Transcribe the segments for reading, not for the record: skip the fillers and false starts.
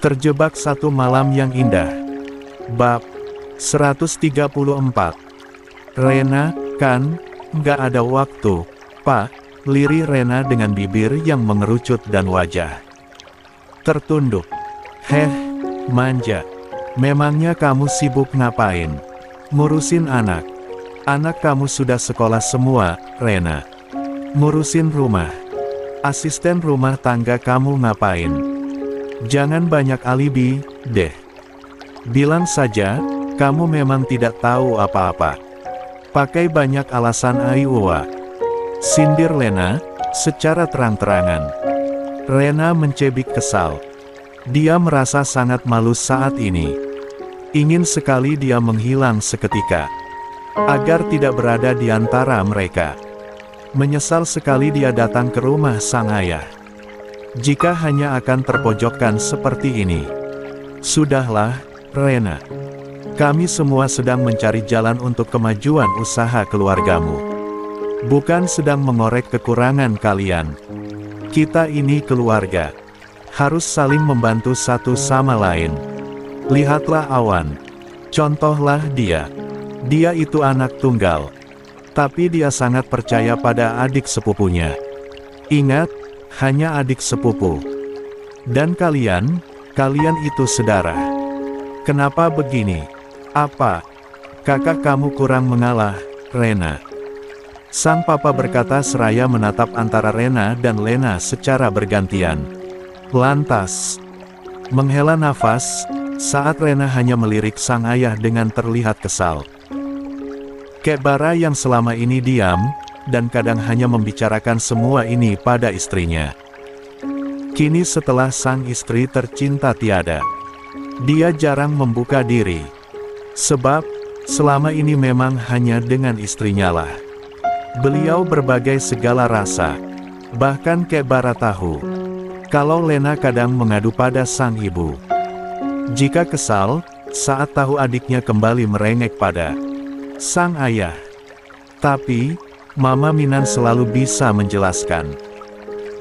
Terjebak satu malam yang indah. Bab 134. Rena, kan, nggak ada waktu, Pak, lirih Rena dengan bibir yang mengerucut dan wajah tertunduk. Heh, manja. Memangnya kamu sibuk ngapain? Ngurusin anak. Anak kamu sudah sekolah semua, Rena. Ngurusin rumah. Asisten rumah tangga kamu ngapain? Jangan banyak alibi, deh. Bilang saja, kamu memang tidak tahu apa-apa. Pakai banyak alasan Aiwa. Sindir Lena, secara terang-terangan. Rena mencebik kesal. Dia merasa sangat malu saat ini. Ingin sekali dia menghilang seketika, agar tidak berada di antara mereka. Menyesal sekali dia datang ke rumah sang ayah. Jika hanya akan terpojokkan seperti ini. Sudahlah, Rena. Kami semua sedang mencari jalan untuk kemajuan usaha keluargamu. Bukan sedang mengorek kekurangan kalian. Kita ini keluarga. Harus saling membantu satu sama lain. Lihatlah Awan. Contohlah dia. Dia itu anak tunggal. Tapi dia sangat percaya pada adik sepupunya. Ingat, hanya adik sepupu. Dan kalian itu saudara. Kenapa begini? Apa? Kakak kamu kurang mengalah, Rena. Sang papa berkata seraya menatap antara Rena dan Lena secara bergantian. Lantas, menghela nafas, saat Rena hanya melirik sang ayah dengan terlihat kesal. Kek Bara yang selama ini diam, dan kadang hanya membicarakan semua ini pada istrinya. Kini setelah sang istri tercinta tiada, dia jarang membuka diri. Sebab, selama ini memang hanya dengan istrinya lah. Beliau berbagai segala rasa. Bahkan Kek Bara tahu, kalau Lena kadang mengadu pada sang ibu. Jika kesal, saat tahu adiknya kembali merengek pada sang ayah. Tapi, Mama Minan selalu bisa menjelaskan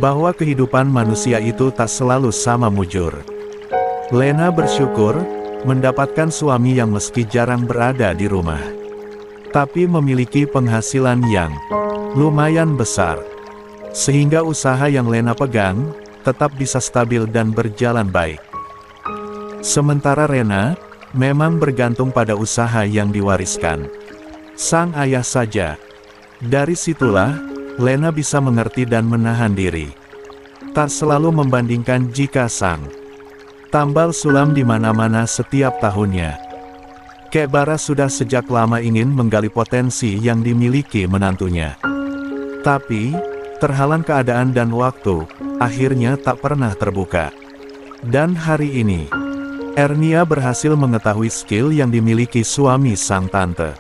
bahwa kehidupan manusia itu tak selalu sama mujur. Lena bersyukur mendapatkan suami yang meski jarang berada di rumah, tapi memiliki penghasilan yang lumayan besar. Sehingga usaha yang Lena pegang tetap bisa stabil dan berjalan baik. Sementara Rena memang bergantung pada usaha yang diwariskan sang ayah saja. Dari situlah, Lena bisa mengerti dan menahan diri. Tak selalu membandingkan jika sang tambal sulam di mana-mana setiap tahunnya. Kek Bara sudah sejak lama ingin menggali potensi yang dimiliki menantunya. Tapi, terhalang keadaan dan waktu, akhirnya tak pernah terbuka. Dan hari ini, Ernia berhasil mengetahui skill yang dimiliki suami sang tante,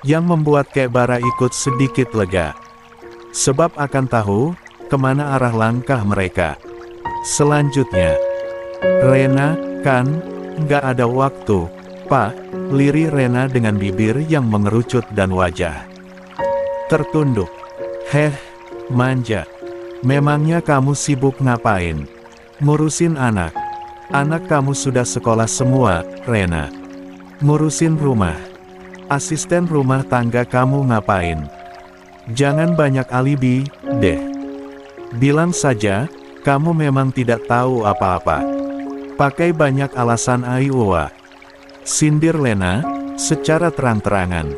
yang membuat Kek Bara ikut sedikit lega. Sebab akan tahu, kemana arah langkah mereka selanjutnya. Rena, kan, nggak ada waktu, Pak, lirih Rena dengan bibir yang mengerucut dan wajah tertunduk. Heh, manja. Memangnya kamu sibuk ngapain? Ngurusin anak. Anak kamu sudah sekolah semua, Rena. Ngurusin rumah. Asisten rumah tangga kamu ngapain? Jangan banyak alibi, deh. Bilang saja, kamu memang tidak tahu apa-apa. Pakai banyak alasan Aiwa. Sindir Lena, secara terang-terangan.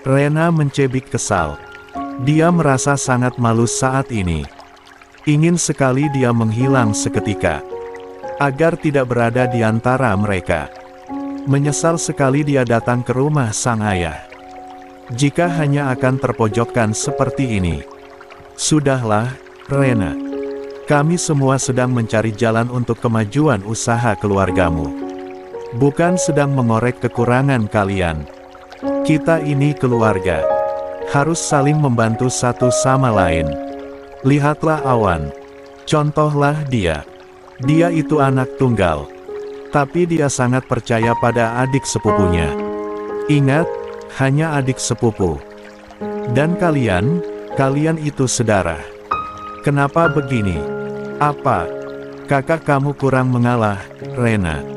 Rena mencebik kesal. Dia merasa sangat malu saat ini. Ingin sekali dia menghilang seketika, agar tidak berada di antara mereka. Menyesal sekali dia datang ke rumah sang ayah. Jika hanya akan terpojokkan seperti ini. Sudahlah, Rena. Kami semua sedang mencari jalan untuk kemajuan usaha keluargamu. Bukan sedang mengorek kekurangan kalian. Kita ini keluarga. Harus saling membantu satu sama lain. Lihatlah Awan. Contohlah dia. Dia itu anak tunggal. Tapi dia sangat percaya pada adik sepupunya. Ingat, hanya adik sepupu. Dan kalian itu saudara. Kenapa begini? Apa? Kakak kamu kurang mengalah, Rena.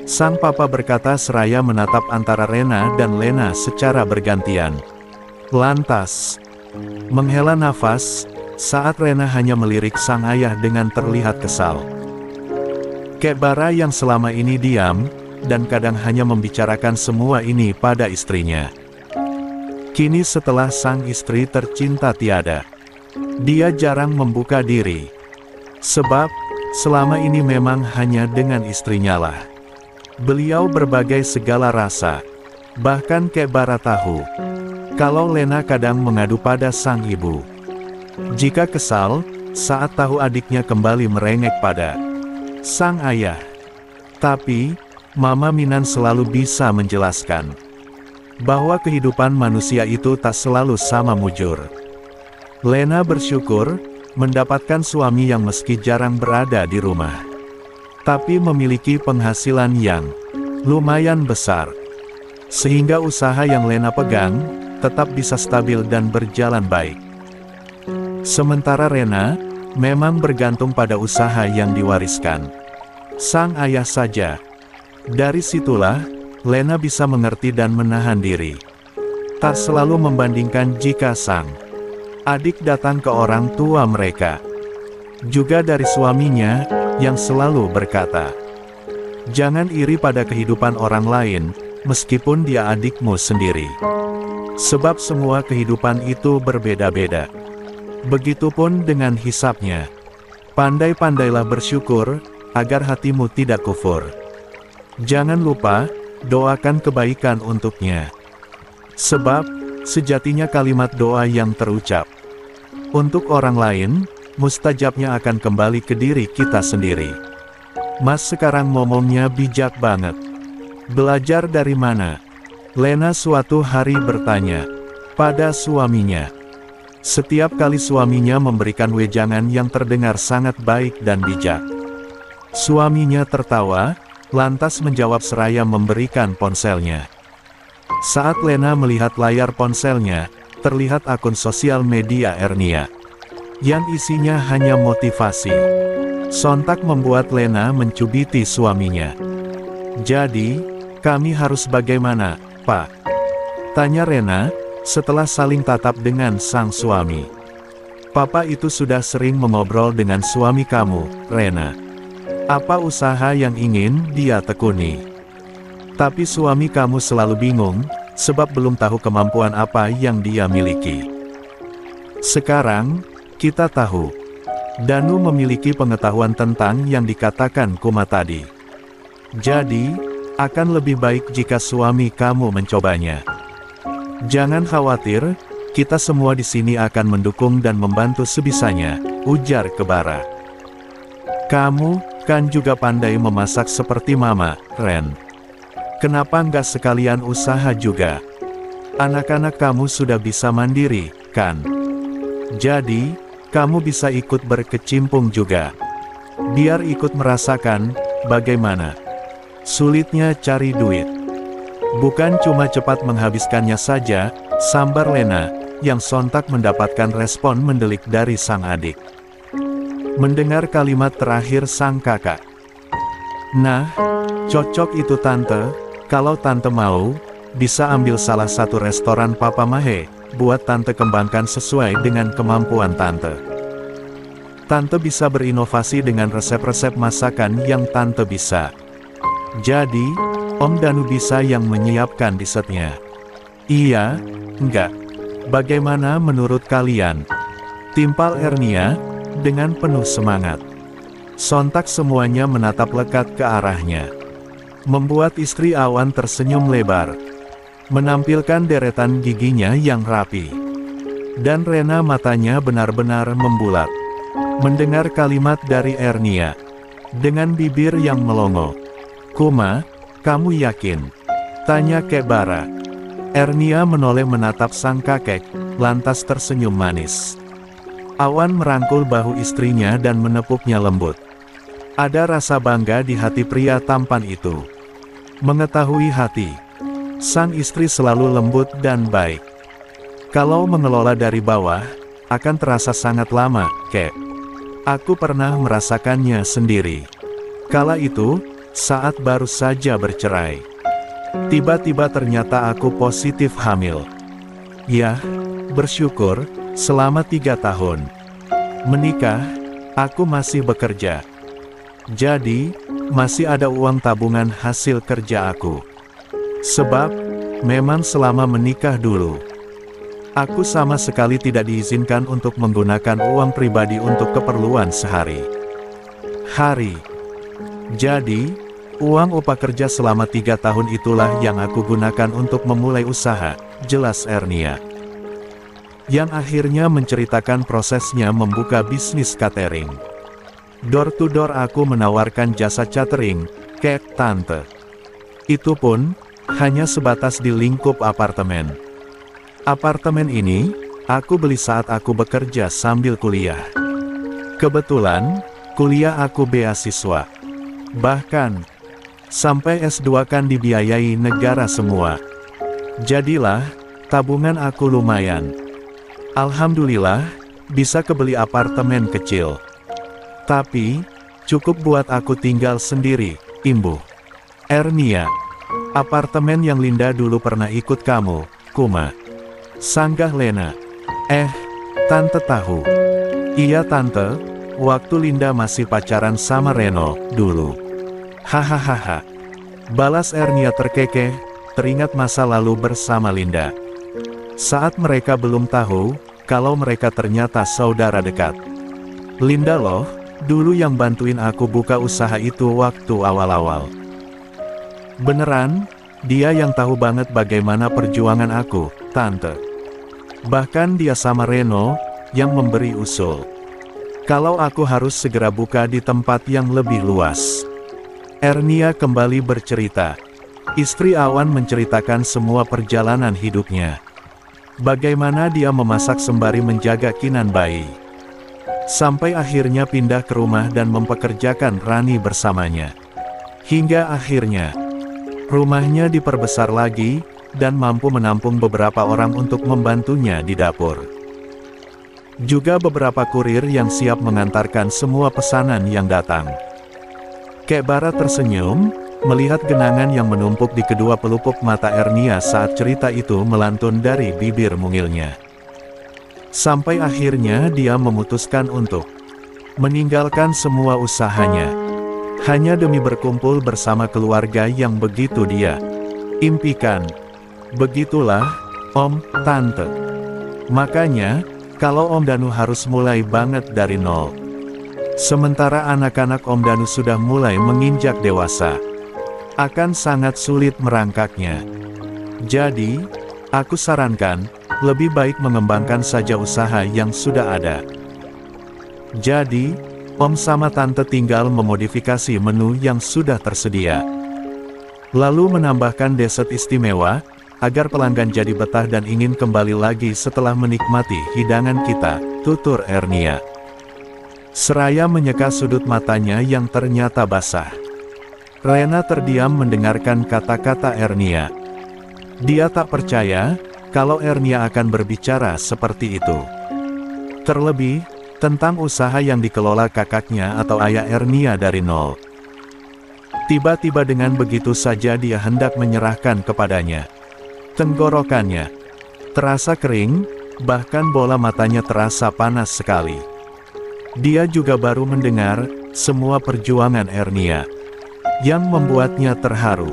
Sang papa berkata seraya menatap antara Rena dan Lena secara bergantian. Lantas, menghela nafas, saat Rena hanya melirik sang ayah dengan terlihat kesal. Kek Bara yang selama ini diam, dan kadang hanya membicarakan semua ini pada istrinya. Kini setelah sang istri tercinta tiada, dia jarang membuka diri. Sebab, selama ini memang hanya dengan istrinya lah beliau berbagai segala rasa. Bahkan Kek Bara tahu, kalau Lena kadang mengadu pada sang ibu. Jika kesal, saat tahu adiknya kembali merengek pada sang ayah. Tapi, Mama Minan selalu bisa menjelaskan bahwa kehidupan manusia itu tak selalu sama mujur. Lena bersyukur mendapatkan suami yang meski jarang berada di rumah, tapi memiliki penghasilan yang lumayan besar, sehingga usaha yang Lena pegang tetap bisa stabil dan berjalan baik. Sementara Rena memang bergantung pada usaha yang diwariskan sang ayah saja. Dari situlah Lena bisa mengerti dan menahan diri, tak selalu membandingkan jika sang adik datang ke orang tua mereka. Juga dari suaminya, yang selalu berkata, "Jangan iri pada kehidupan orang lain, meskipun dia adikmu sendiri. Sebab semua kehidupan itu berbeda-beda. Begitupun dengan hisapnya. Pandai-pandailah bersyukur, agar hatimu tidak kufur. Jangan lupa, doakan kebaikan untuknya. Sebab, sejatinya kalimat doa yang terucap untuk orang lain, mustajabnya akan kembali ke diri kita sendiri." Mas sekarang ngomongnya bijak banget. Belajar dari mana? Lena suatu hari bertanya pada suaminya. Setiap kali suaminya memberikan wejangan yang terdengar sangat baik dan bijak, suaminya tertawa, lantas menjawab seraya memberikan ponselnya. Saat Lena melihat layar ponselnya, terlihat akun sosial media Ernia, yang isinya hanya motivasi. Sontak membuat Lena mencubiti suaminya. "Jadi, kami harus bagaimana, Pak?" tanya Rena, setelah saling tatap dengan sang suami. "Papa itu sudah sering mengobrol dengan suami kamu, Rena. Apa usaha yang ingin dia tekuni? Tapi suami kamu selalu bingung, sebab belum tahu kemampuan apa yang dia miliki. Sekarang, kita tahu. Danu memiliki pengetahuan tentang yang dikatakan Kuma tadi. Jadi, akan lebih baik jika suami kamu mencobanya. Jangan khawatir, kita semua di sini akan mendukung dan membantu sebisanya," ujar Kek Bara. "Kamu, kan juga pandai memasak seperti Mama, Ren. Kenapa nggak sekalian usaha juga? Anak-anak kamu sudah bisa mandiri, kan? Jadi, kamu bisa ikut berkecimpung juga. Biar ikut merasakan, bagaimana sulitnya cari duit. Bukan cuma cepat menghabiskannya saja," sambar Lena, yang sontak mendapatkan respon mendelik dari sang adik. Mendengar kalimat terakhir sang kakak. "Nah, cocok itu Tante. Kalau Tante mau, bisa ambil salah satu restoran Papa Mahe, buat Tante kembangkan sesuai dengan kemampuan Tante. Tante bisa berinovasi dengan resep-resep masakan yang Tante bisa. Jadi, Om Danu bisa yang menyiapkan dessertnya." "Iya, enggak. Bagaimana menurut kalian?" timpal Ernia, dengan penuh semangat. Sontak semuanya menatap lekat ke arahnya, membuat istri Awan tersenyum lebar, menampilkan deretan giginya yang rapi. Dan Rena matanya benar-benar membulat mendengar kalimat dari Ernia, dengan bibir yang melongo. "Kuma, kamu yakin?" tanya Kek Bara. Ernia menoleh menatap sang kakek, lantas tersenyum manis. Awan merangkul bahu istrinya dan menepuknya lembut. Ada rasa bangga di hati pria tampan itu. Mengetahui hati sang istri selalu lembut dan baik. Kalau mengelola dari bawah, akan terasa sangat lama, Kek. Aku pernah merasakannya sendiri. Kala itu, saat baru saja bercerai. Tiba-tiba ternyata aku positif hamil. Yah, bersyukur, selama 3 tahun. Menikah, aku masih bekerja. Jadi, masih ada uang tabungan hasil kerja aku. Sebab, memang selama menikah dulu, aku sama sekali tidak diizinkan untuk menggunakan uang pribadi untuk keperluan sehari-hari. Jadi, uang upah kerja selama 3 tahun itulah yang aku gunakan untuk memulai usaha, jelas Ernia. Yang akhirnya menceritakan prosesnya membuka bisnis catering. Door to door aku menawarkan jasa catering, ke tante. Itu pun, hanya sebatas di lingkup apartemen. Apartemen ini, aku beli saat aku bekerja sambil kuliah. Kebetulan, kuliah aku beasiswa. Bahkan, sampai S2 kan dibiayai negara semua. Jadilah, tabungan aku lumayan. Alhamdulillah, bisa kebeli apartemen kecil. Tapi, cukup buat aku tinggal sendiri, imbuh Ernia. Apartemen yang Linda dulu pernah ikut kamu, Kuma. Sanggah Lena. Tante tahu. Iya tante, waktu Linda masih pacaran sama Reno, dulu. Hahaha. Balas Ernia terkekeh, teringat masa lalu bersama Linda. Saat mereka belum tahu, kalau mereka ternyata saudara dekat. Linda loh, dulu yang bantuin aku buka usaha itu waktu awal-awal. Beneran, dia yang tahu banget bagaimana perjuangan aku, tante. Bahkan dia sama Reno, yang memberi usul. Kalau aku harus segera buka di tempat yang lebih luas. Ernia kembali bercerita. Istri Awan menceritakan semua perjalanan hidupnya. Bagaimana dia memasak sembari menjaga Kinan bayi. Sampai akhirnya pindah ke rumah dan mempekerjakan Rani bersamanya. Hingga akhirnya, rumahnya diperbesar lagi, dan mampu menampung beberapa orang untuk membantunya di dapur. Juga beberapa kurir yang siap mengantarkan semua pesanan yang datang. Kek Bara tersenyum, melihat genangan yang menumpuk di kedua pelupuk mata Ernia saat cerita itu melantun dari bibir mungilnya. Sampai akhirnya dia memutuskan untuk meninggalkan semua usahanya. Hanya demi berkumpul bersama keluarga yang begitu dia impikan. Begitulah, Om, Tante. Makanya, kalau Om Danu harus mulai banget dari nol. Sementara anak-anak Om Danu sudah mulai menginjak dewasa. Akan sangat sulit merangkaknya. Jadi, aku sarankan, lebih baik mengembangkan saja usaha yang sudah ada. Jadi, Om sama Tante tinggal memodifikasi menu yang sudah tersedia. Lalu menambahkan dessert istimewa, agar pelanggan jadi betah dan ingin kembali lagi setelah menikmati hidangan kita, tutur Ernia. Seraya menyeka sudut matanya yang ternyata basah. Rena terdiam mendengarkan kata-kata Ernia. Dia tak percaya, kalau Ernia akan berbicara seperti itu. Terlebih, tentang usaha yang dikelola kakaknya atau ayah Ernia dari nol. Tiba-tiba dengan begitu saja dia hendak menyerahkan kepadanya. Tenggorokannya terasa kering, bahkan bola matanya terasa panas sekali. Dia juga baru mendengar semua perjuangan Ernia, yang membuatnya terharu.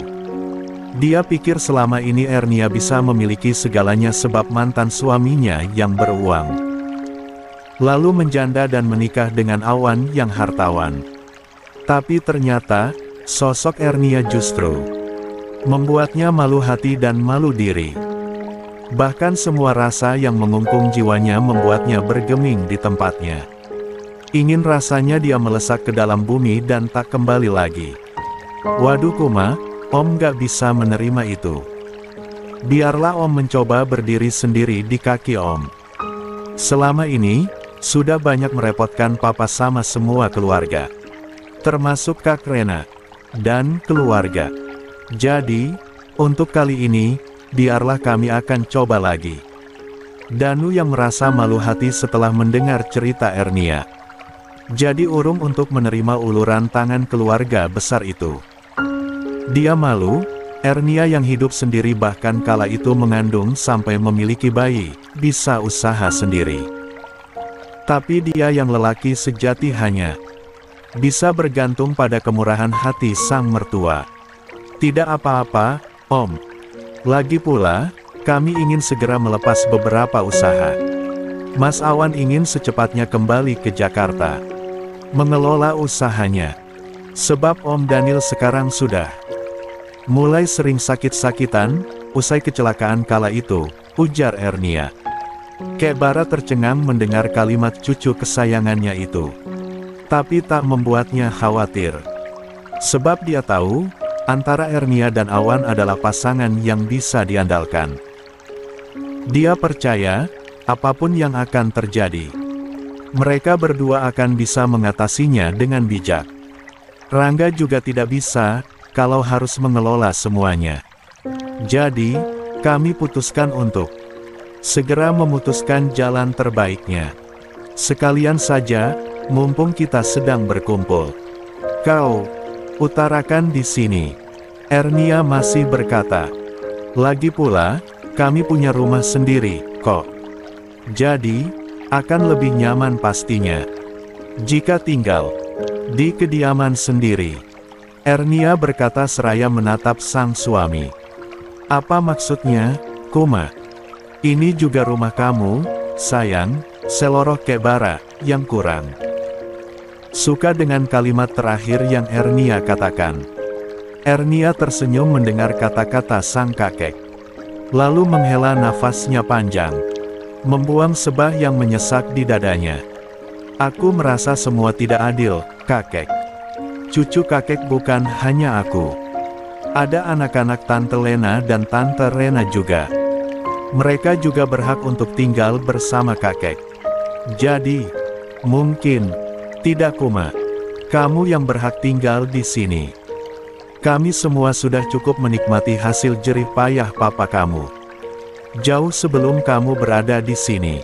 Dia pikir selama ini Ernia bisa memiliki segalanya sebab mantan suaminya yang beruang. Lalu menjanda dan menikah dengan Awan yang hartawan. Tapi ternyata, sosok Ernia justru membuatnya malu hati dan malu diri. Bahkan semua rasa yang mengungkung jiwanya membuatnya bergeming di tempatnya. Ingin rasanya dia melesak ke dalam bumi dan tak kembali lagi. Waduh Kuma, Om gak bisa menerima itu. Biarlah Om mencoba berdiri sendiri di kaki Om. Selama ini, sudah banyak merepotkan Papa sama semua keluarga. Termasuk Kak Rena, dan keluarga. Jadi, untuk kali ini, biarlah kami akan coba lagi. Danu yang merasa malu hati setelah mendengar cerita Ernia. jadi urung untuk menerima uluran tangan keluarga besar itu. Dia malu, Ernia yang hidup sendiri bahkan kala itu mengandung sampai memiliki bayi, bisa usaha sendiri. Tapi dia yang lelaki sejati hanya bisa bergantung pada kemurahan hati sang mertua. Tidak apa-apa, Om. Lagi pula, kami ingin segera melepas beberapa usaha. Mas Awan ingin secepatnya kembali ke Jakarta, mengelola usahanya. Sebab Om Daniel sekarang sudah mulai sering sakit-sakitan, usai kecelakaan kala itu, ujar Ernia. Kek Bara tercengang mendengar kalimat cucu kesayangannya itu. Tapi tak membuatnya khawatir. Sebab dia tahu, antara Ernia dan Awan adalah pasangan yang bisa diandalkan. Dia percaya, apapun yang akan terjadi, mereka berdua akan bisa mengatasinya dengan bijak. Rangga juga tidak bisa, kalau harus mengelola semuanya. Jadi, kami putuskan untuk segera memutuskan jalan terbaiknya. Sekalian saja, mumpung kita sedang berkumpul. Kau utarakan di sini. Ernia masih berkata. Lagi pula, kami punya rumah sendiri, kok. Jadi, akan lebih nyaman pastinya jika tinggal di kediaman sendiri. Ernia berkata seraya menatap sang suami. Apa maksudnya, Kuma? Ini juga rumah kamu, sayang, seloroh Kek Bara, yang kurang suka dengan kalimat terakhir yang Ernia katakan. Ernia tersenyum mendengar kata-kata sang kakek. Lalu menghela nafasnya panjang, membuang sebah yang menyesak di dadanya. Aku merasa semua tidak adil, kakek. Cucu kakek bukan hanya aku. Ada anak-anak Tante Lena dan Tante Rena juga. Mereka juga berhak untuk tinggal bersama kakek. Jadi, mungkin tidak Kuma. Kamu yang berhak tinggal di sini. Kami semua sudah cukup menikmati hasil jerih payah papa kamu jauh sebelum kamu berada di sini.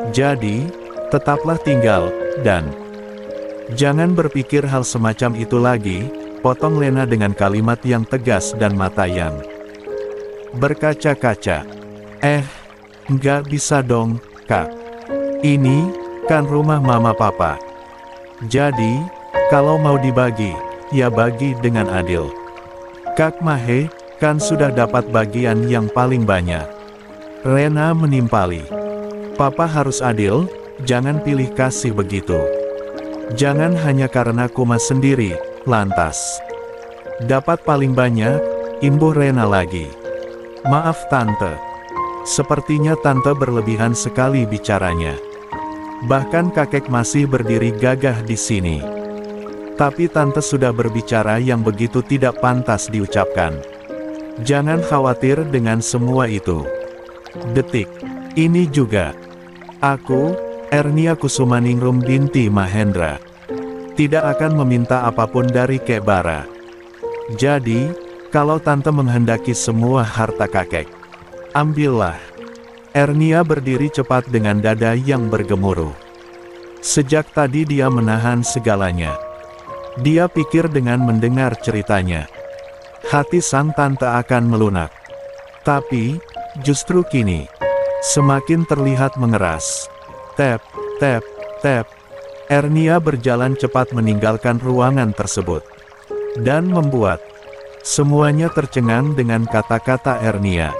Jadi, tetaplah tinggal, dan jangan berpikir hal semacam itu lagi, potong Lena dengan kalimat yang tegas dan mata yang berkaca-kaca. Nggak bisa dong, Kak. Ini kan rumah mama papa. Jadi, kalau mau dibagi, ya bagi dengan adil. Kak Mahe, kan sudah dapat bagian yang paling banyak. Rena menimpali. Papa harus adil, jangan pilih kasih begitu. Jangan hanya karena Kuma sendiri, lantas dapat paling banyak, imbuh Rena lagi. Maaf Tante. Sepertinya Tante berlebihan sekali bicaranya. Bahkan kakek masih berdiri gagah di sini. Tapi Tante sudah berbicara yang begitu tidak pantas diucapkan. Jangan khawatir dengan semua itu. Detik ini juga, aku, Ernia Kusumaningrum binti Mahendra, tidak akan meminta apapun dari Kek Bara. Jadi, kalau Tante menghendaki semua harta kakek, ambillah. Ernia berdiri cepat dengan dada yang bergemuruh. Sejak tadi dia menahan segalanya. Dia pikir dengan mendengar ceritanya, hati sang tante akan melunak. Tapi, justru kini, semakin terlihat mengeras. Tap, tap, tap. Ernia berjalan cepat meninggalkan ruangan tersebut. Dan membuat semuanya tercengang dengan kata-kata Ernia.